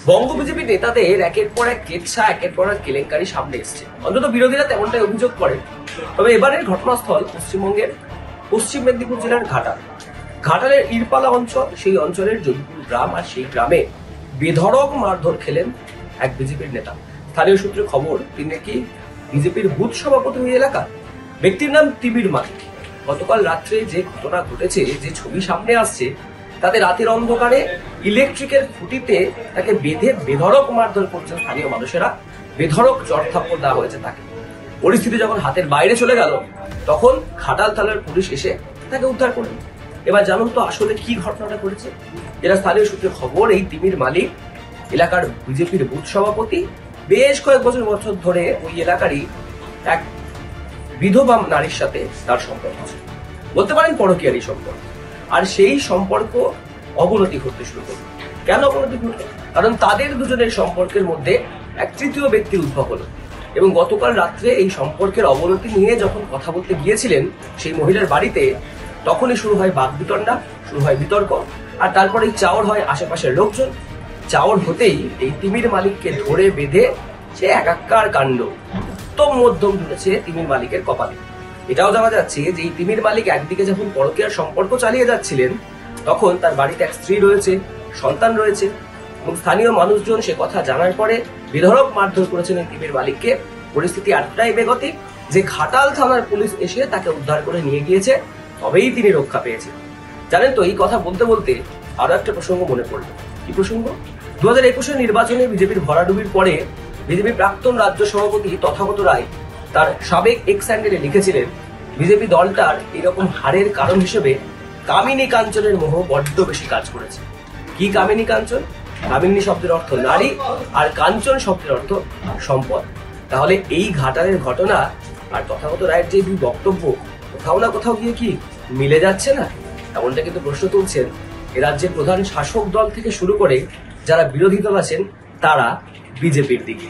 বঙ্গ BJP নেতাদের একের পর এক কেচ্ছা, একের পর এক কেলেঙ্কারি সামনে এসছে। অন্তত বিরোধীরা তেমনটাই অভিযোগ করে। তবে এবারের ঘটনাস্থল পশ্চিমবঙ্গের পশ্চিম মেদিনীপুর জেলার ঘাটালের ইরপালা অঞ্চল। সেই অঞ্চলের জয়পুর গ্রাম, আর সেই গ্রামে বেধড়ক মারধর খেলেন এক বিজেপির নেতা। স্থানীয় সূত্রে খবর, তিনি নাকি বিজেপির বুথ সভাপতি ওই এলাকা। ব্যক্তির নাম তিমির মালিক। গতকাল রাত্রে যে ঘটনা ঘটেছে, যে ছবি সামনে আসছে, তাতে রাতের অন্ধকারে ইলেকট্রিকের খুঁটিতে তাকে বেঁধে বেধড়ক মারধর করছেন স্থানীয় মানুষেরা। বেধড়ক চড়থাপ্পড় দেওয়া হয়েছে তাকে। পরিস্থিতি যখন হাতের বাইরে চলে গেল, তখন ঘাটাল থানার পুলিশ এসে তাকে উদ্ধার করলেন। এবার জানুন তো আসলে কি ঘটনাটা ঘটেছে। এরা স্থানীয় সূত্রে খবর, এই তিমির মালিক এলাকার বিজেপির বুথ সভাপতি। বেশ কয়েক বছর ধরে ওই এলাকারই এক বিধবা নারীর সাথে তার সম্পর্ক আছে, বলতে পারেন পরকীয়ারই সম্পর্ক। আর সেই সম্পর্ক অবনতি ঘটতে শুরু করলো। কেন অবনতি ঘটলো? কারণ তাদের দুজনের সম্পর্কের মধ্যে এক তৃতীয় ব্যক্তির উদ্ভব হলো। এবং গতকাল রাত্রে এই সম্পর্কের অবনতি নিয়ে যখন কথা বলতে গিয়েছিলেন সেই মহিলার বাড়িতে, তখনই শুরু হয় বাকবিতণ্ডা, শুরু হয় বিতর্ক। আর তারপরেই চাওর হয় আশেপাশের লোকজন। চাওর হতেই এই তিমির মালিককে ধরে বেঁধে সে একাকার কাণ্ড উত্তম মধ্যম জুড়েছে তিমির মালিকের কপালে। এটাও জানা যাচ্ছে যে এই তিমির মালিক একদিকে যখন পরকীয়ার সম্পর্ক চালিয়ে যাচ্ছিলেন, তখন তার বাড়িতে এক স্ত্রী রয়েছে, সন্তান রয়েছে। এবং স্থানীয় মানুষজন সে কথা জানার পরে বেধড়ক মারধর করেছেন এই তিমির মালিককে। পরিস্থিতি এতটাই বেগতিক যে ঘাটাল থানার পুলিশ এসে তাকে উদ্ধার করে নিয়ে গিয়েছে, তবেই তিনি রক্ষা পেয়েছেন। জানেন তো, এই কথা বলতে বলতে আরো একটা প্রসঙ্গ মনে পড়ল। কি প্রসঙ্গ? 2021 নির্বাচনে বিজেপির ভরাডুবির পরে বিজেপির প্রাক্তন রাজ্য সভাপতি তথাগত রায় তার সাবেক এক্স হ্যান্ডেলে লিখেছিলেন, বিজেপি দলটার এরকম হারের কারণ হিসেবে কামিনী কাঞ্চনের মোহ বড্ড বেশি কাজ করেছে। কি কামিনী কাঞ্চন? কামিনী শব্দের অর্থ নারী, আর কাঞ্চন শব্দের অর্থ সম্পদ। তাহলে এই ঘাটালের ঘটনা আর তথাগত রায়ের যে দুই বক্তব্য কোথাও না কোথাও গিয়ে কি মিলে যাচ্ছে না? এমনটা কিন্তু প্রশ্ন তুলছেন এ রাজ্যের প্রধান শাসক দল থেকে শুরু করে যারা বিরোধী দল আছেন, তারা বিজেপির দিকে।